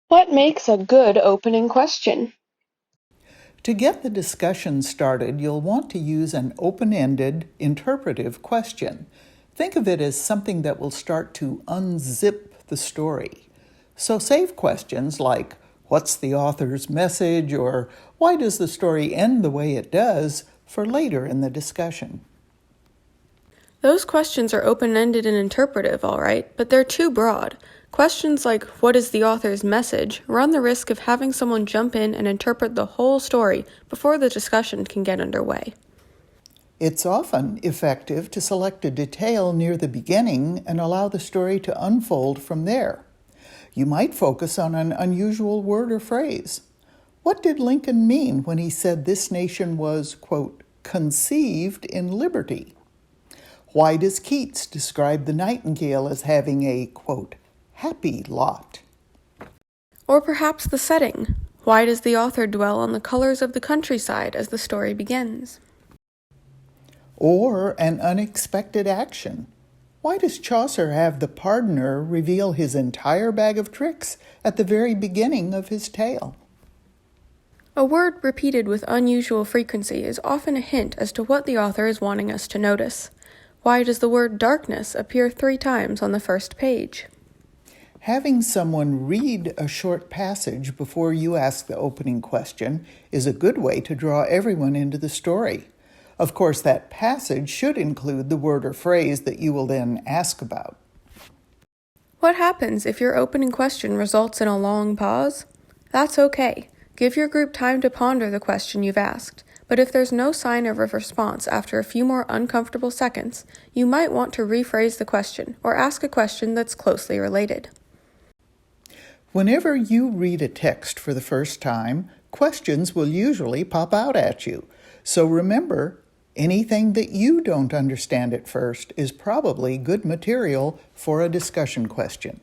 What makes a good opening question? To get the discussion started, you'll want to use an open-ended, interpretive question. Think of it as something that will start to unzip the story. So save questions like, what's the author's message, or why does the story end the way it does, for later in the discussion. Those questions are open-ended and interpretive, all right, but they're too broad. Questions like, what is the author's message, run the risk of having someone jump in and interpret the whole story before the discussion can get underway. It's often effective to select a detail near the beginning and allow the story to unfold from there. You might focus on an unusual word or phrase. What did Lincoln mean when he said this nation was, quote, conceived in liberty? Why does Keats describe the nightingale as having a, quote, happy lot? Or perhaps the setting. Why does the author dwell on the colors of the countryside as the story begins? Or an unexpected action. Why does Chaucer have the pardoner reveal his entire bag of tricks at the very beginning of his tale? A word repeated with unusual frequency is often a hint as to what the author is wanting us to notice. Why does the word darkness appear 3 times on the first page? Having someone read a short passage before you ask the opening question is a good way to draw everyone into the story. Of course, that passage should include the word or phrase that you will then ask about. What happens if your opening question results in a long pause? That's okay. Give your group time to ponder the question you've asked, but if there's no sign of a response after a few more uncomfortable seconds, you might want to rephrase the question or ask a question that's closely related. Whenever you read a text for the first time, questions will usually pop out at you. So remember, anything that you don't understand at first is probably good material for a discussion question.